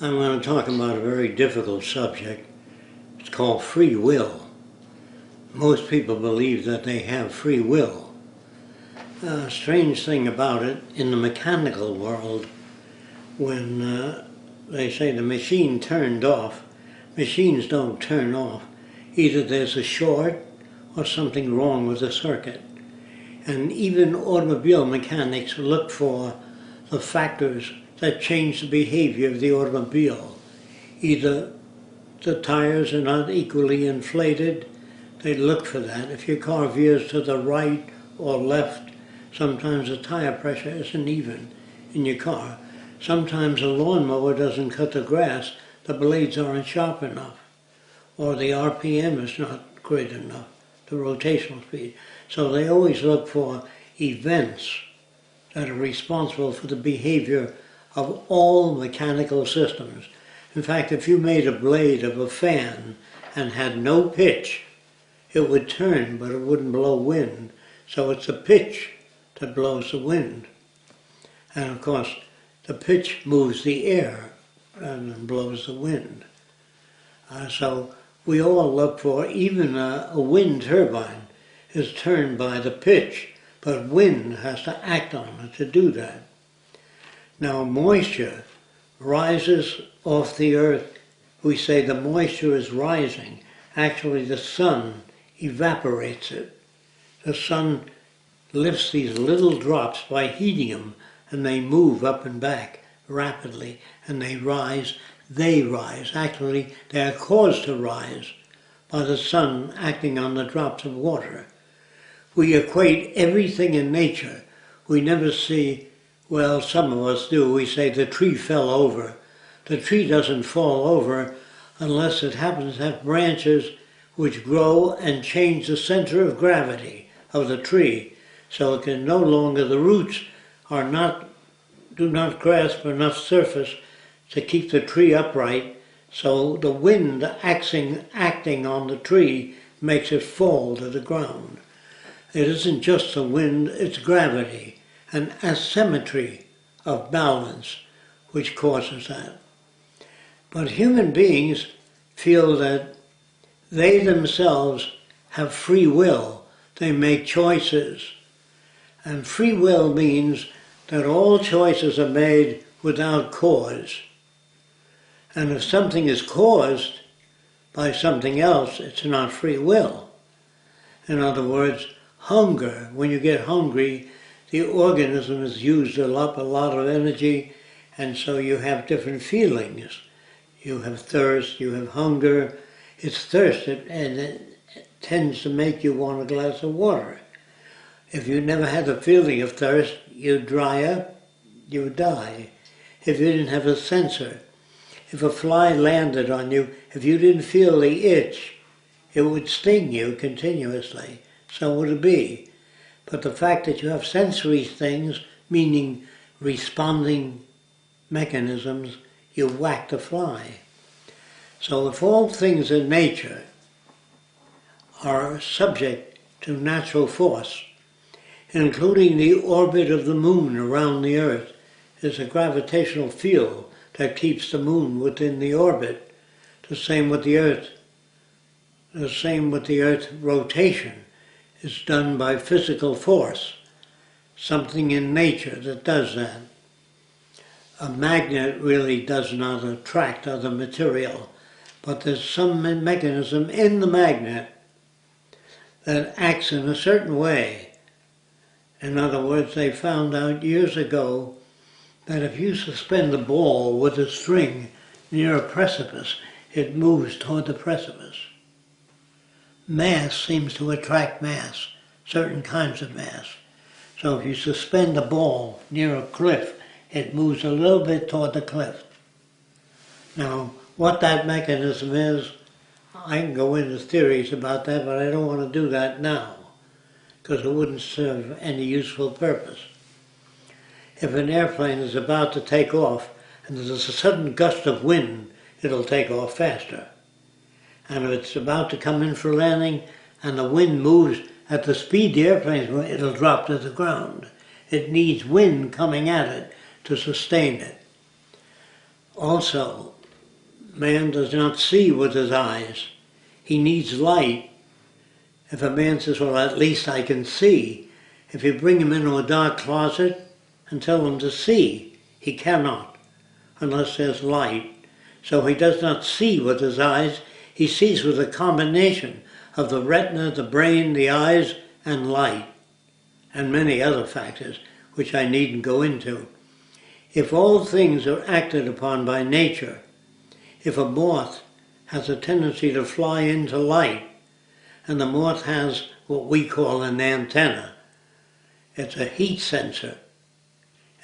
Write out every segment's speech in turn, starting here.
I'm going to talk about a very difficult subject. It's called free will. Most people believe that they have free will. A strange thing about it, in the mechanical world, when they say the machine turned off, machines don't turn off. Either there's a short or something wrong with the circuit. And even automobile mechanics look for the factors that change the behavior of the automobile. Either the tires are not equally inflated, they look for that. If your car veers to the right or left, sometimes the tire pressure isn't even in your car. Sometimes a lawnmower doesn't cut the grass, the blades aren't sharp enough, or the RPM is not great enough, the rotational speed. So they always look for events that are responsible for the behavior of all mechanical systems. In fact, if you made a blade of a fan and had no pitch, it would turn, but it wouldn't blow wind. So it's the pitch that blows the wind. And of course, the pitch moves the air and blows the wind. So we all look for, even a wind turbine is turned by the pitch, but wind has to act on it to do that. Now moisture rises off the earth. We say the moisture is rising. Actually the sun evaporates it. The sun lifts these little drops by heating them, and they move up and back rapidly, and they rise. Actually, they are caused to rise by the sun acting on the drops of water. We equate everything in nature. We never see, well, some of us do, we say the tree fell over. The tree doesn't fall over unless it happens to have branches which grow and change the center of gravity of the tree, so it can no longer, the roots do not grasp enough surface to keep the tree upright, so the wind acting on the tree makes it fall to the ground. It isn't just the wind, it's gravity, an asymmetry of balance which causes that. But human beings feel that they themselves have free will. They make choices. And free will means that all choices are made without cause. And if something is caused by something else, it's not free will. In other words, hunger, when you get hungry, the organism has used up a lot of energy, and so you have different feelings. You have thirst, you have hunger. It's thirst, and it tends to make you want a glass of water. If you never had the feeling of thirst, you'd dry up, you would die. If you didn't have a sensor, if a fly landed on you, if you didn't feel the itch, it would sting you continuously. So would it be. But the fact that you have sensory things, meaning responding mechanisms, you whack the fly. So if all things in nature are subject to natural force, including the orbit of the moon around the earth, is a gravitational field that keeps the moon within the orbit. The same with the earth. The same with the earth rotation is done by physical force, something in nature that does that. A magnet really does not attract other material, but there's some mechanism in the magnet that acts in a certain way. In other words, they found out years ago that if you suspend a ball with a string near a precipice, it moves toward the precipice. Mass seems to attract mass, certain kinds of mass. So if you suspend a ball near a cliff, it moves a little bit toward the cliff. Now, what that mechanism is, I can go into theories about that, but I don't want to do that now, because it wouldn't serve any useful purpose. If an airplane is about to take off and there's a sudden gust of wind, it'll take off faster. And if it's about to come in for landing and the wind moves at the speed the airplane's moving, it'll drop to the ground. It needs wind coming at it to sustain it. Also, man does not see with his eyes. He needs light. If a man says, well, at least I can see, if you bring him into a dark closet and tell him to see, he cannot, unless there's light. So he does not see with his eyes, he sees with a combination of the retina, the brain, the eyes, and light, and many other factors, which I needn't go into. If all things are acted upon by nature, if a moth has a tendency to fly into light, and the moth has what we call an antenna, it's a heat sensor,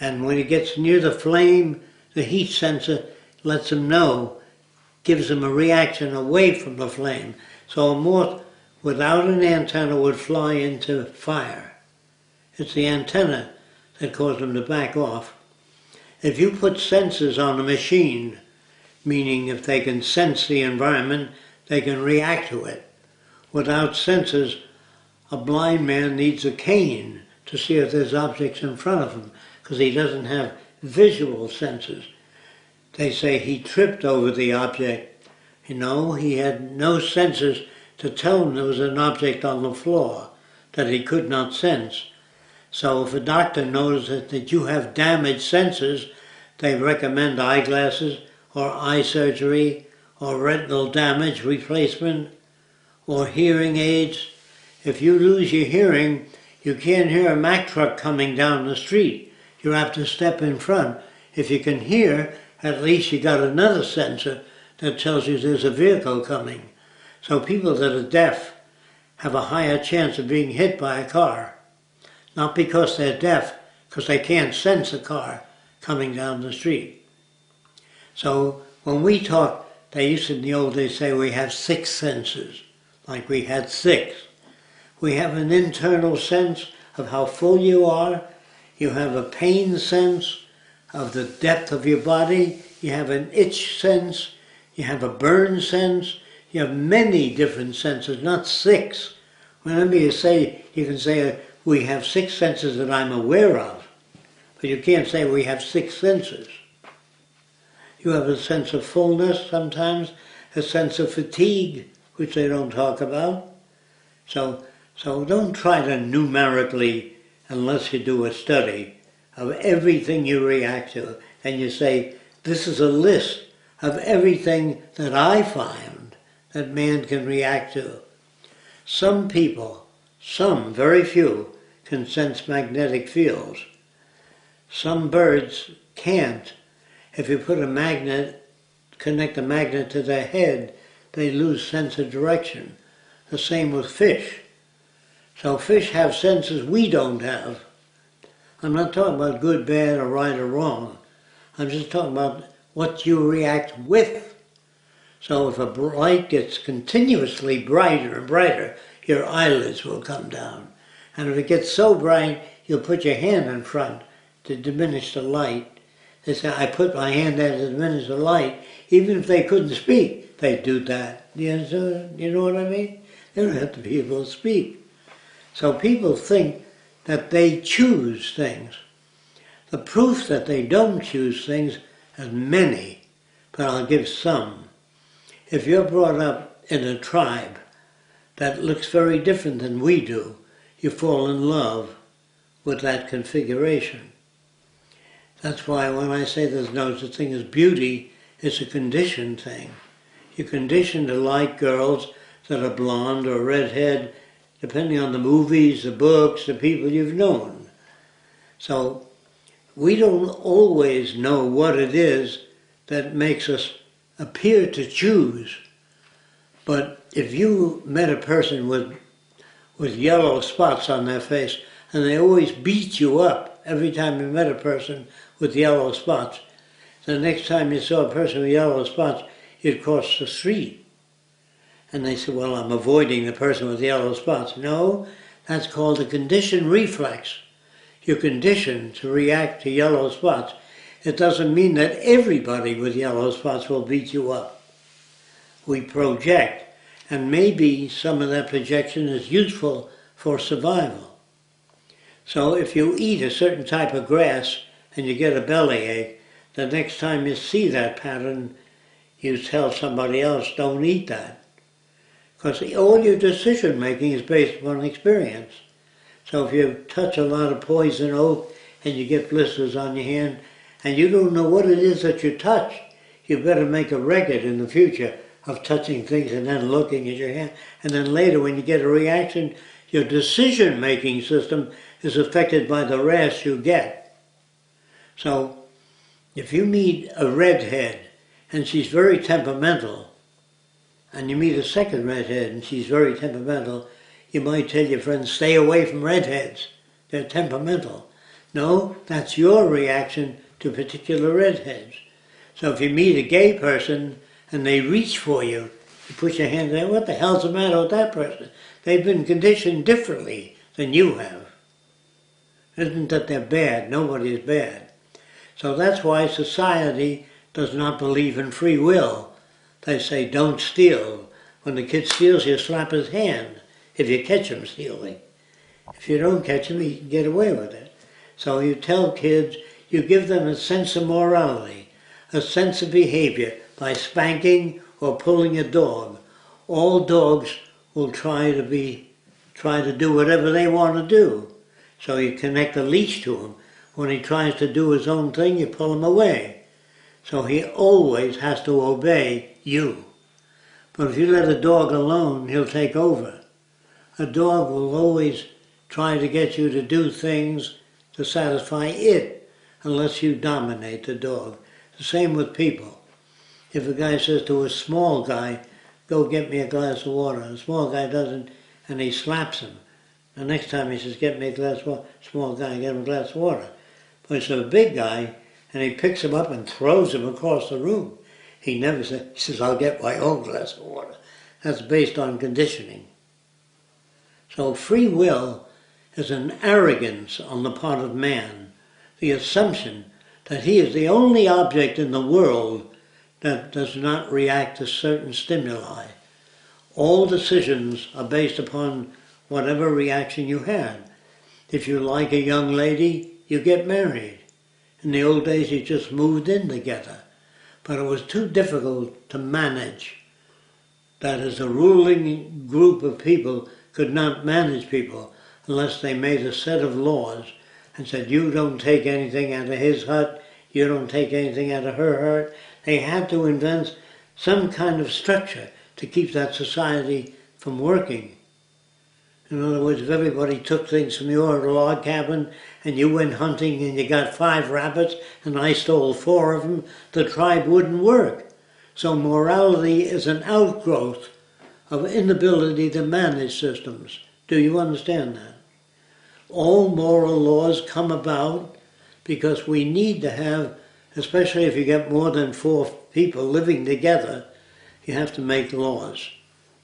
and when it gets near the flame, the heat sensor lets him know, gives him a reaction away from the flame. So a moth without an antenna would fly into fire. It's the antenna that causes him to back off. If you put sensors on a machine, meaning if they can sense the environment, they can react to it. Without sensors, a blind man needs a cane to see if there's objects in front of him, because he doesn't have visual senses. They say he tripped over the object. You know, he had no senses to tell him there was an object on the floor that he could not sense. So if a doctor knows that you have damaged senses, they recommend eyeglasses or eye surgery or retinal damage replacement or hearing aids. If you lose your hearing, you can't hear a Mack truck coming down the street. You have to step in front. If you can hear, at least you got another sensor that tells you there's a vehicle coming. So people that are deaf have a higher chance of being hit by a car. Not because they're deaf, because they can't sense a car coming down the street. So when we talk, they used to in the old days say we have 6 senses, like we had 6. We have an internal sense of how full you are. You have a pain sense of the depth of your body. You have an itch sense. You have a burn sense. You have many different senses, not 6. Whenever you say, you can say, we have 6 senses that I'm aware of, but you can't say we have 6 senses. You have a sense of fullness sometimes, a sense of fatigue, which they don't talk about. So don't try to numerically, unless you do a study of everything you react to, and you say, this is a list of everything that I find that man can react to. Some people, some, very few, can sense magnetic fields. Some birds can't. If you put a magnet, connect a magnet to their head, they lose sense of direction. The same with fish. So fish have senses we don't have. I'm not talking about good, bad, or right or wrong. I'm just talking about what you react with. So if a light gets continuously brighter and brighter, your eyelids will come down. And if it gets so bright, you'll put your hand in front to diminish the light. They say, I put my hand there to diminish the light. Even if they couldn't speak, they'd do that. You know what I mean? They don't have to be able to speak. So people think that they choose things. The proof that they don't choose things is many, but I'll give some. If you're brought up in a tribe that looks very different than we do, you fall in love with that configuration. That's why when I say there's no such thing as beauty, it's a conditioned thing. You're conditioned to like girls that are blonde or redhead, depending on the movies, the books, the people you've known. So we don't always know what it is that makes us appear to choose. But if you met a person with yellow spots on their face, and they always beat you up every time you met a person with yellow spots, the next time you saw a person with yellow spots, you'd cross the street. And they said, well, I'm avoiding the person with yellow spots. No, that's called a conditioned reflex. You're conditioned to react to yellow spots. It doesn't mean that everybody with yellow spots will beat you up. We project, and maybe some of that projection is useful for survival. So if you eat a certain type of grass and you get a bellyache, the next time you see that pattern, you tell somebody else, don't eat that. Because all your decision making is based upon experience. So if you touch a lot of poison oak and you get blisters on your hand and you don't know what it is that you touch, you better make a record in the future of touching things and then looking at your hand. And then later when you get a reaction, your decision making system is affected by the rash you get. So if you meet a redhead and she's very temperamental, and you meet a second redhead and she's very temperamental, you might tell your friends, stay away from redheads. They're temperamental. No, that's your reaction to particular redheads. So if you meet a gay person and they reach for you, you put your hand there, what the hell's the matter with that person? They've been conditioned differently than you have. It isn't that they're bad. Nobody is bad. So that's why society does not believe in free will. They say, don't steal. When the kid steals, you slap his hand if you catch him stealing. If you don't catch him, he can get away with it. So you tell kids, you give them a sense of morality, a sense of behavior by spanking or pulling a dog. All dogs will try to do whatever they want to do. So you connect a leash to him. When he tries to do his own thing, you pull him away. So he always has to obey you. But if you let a dog alone, he'll take over. A dog will always try to get you to do things to satisfy it, unless you dominate the dog. The same with people. If a guy says to a small guy, go get me a glass of water, and the small guy doesn't, and he slaps him. The next time he says, get me a glass of water, small guy, get him a glass of water. But it's a big guy, and he picks him up and throws him across the room. He never says, he says, I'll get my own glass of water. That's based on conditioning. So free will is an arrogance on the part of man, the assumption that he is the only object in the world that does not react to certain stimuli. All decisions are based upon whatever reaction you had. If you like a young lady, you get married. In the old days, you just moved in together. But it was too difficult to manage. That is, a ruling group of people could not manage people unless they made a set of laws and said, you don't take anything out of his hut, you don't take anything out of her hut. They had to invent some kind of structure to keep that society from working. In other words, if everybody took things from your log cabin and you went hunting and you got 5 rabbits and I stole 4 of them, the tribe wouldn't work. So morality is an outgrowth of inability to manage systems. Do you understand that? All moral laws come about because we need to have, especially if you get more than 4 people living together, you have to make laws.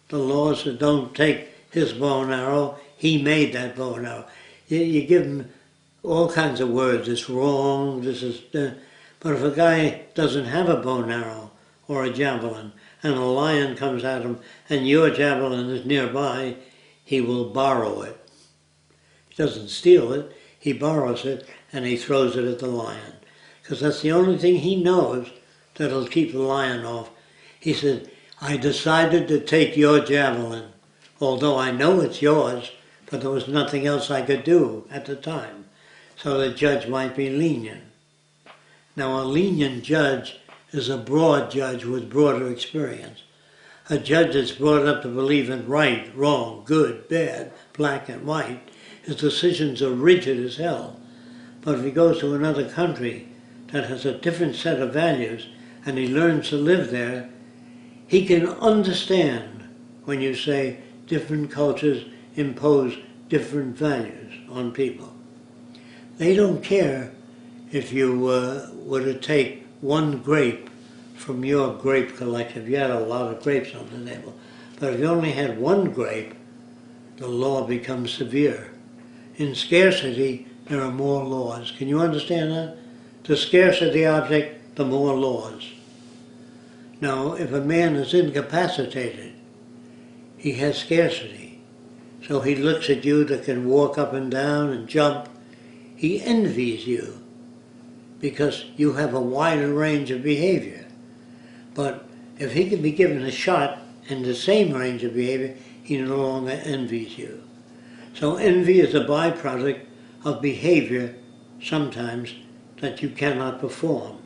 The laws that don't take his bow and arrow, he made that bow and arrow. You give him all kinds of words, it's wrong, this is... But if a guy doesn't have a bow and arrow or a javelin, and a lion comes at him, and your javelin is nearby, he will borrow it. He doesn't steal it, he borrows it, and he throws it at the lion. Because that's the only thing he knows that'll keep the lion off. He said, I decided to take your javelin, although I know it's yours, but there was nothing else I could do at the time. So the judge might be lenient. Now a lenient judge is a broad judge with broader experience. A judge that's brought up to believe in right, wrong, good, bad, black and white, his decisions are rigid as hell. But if he goes to another country that has a different set of values and he learns to live there, he can understand when you say different cultures impose different values on people. They don't care if you were to take 1 grape from your grape collection. If you had a lot of grapes on the table. But if you only had 1 grape, the law becomes severe. In scarcity, there are more laws. Can you understand that? The scarcer the object, the more laws. Now, if a man is incapacitated, he has scarcity. So he looks at you that can walk up and down and jump. He envies you. because you have a wider range of behavior. But if he can be given a shot in the same range of behavior, he no longer envies you. So envy is a byproduct of behavior sometimes that you cannot perform.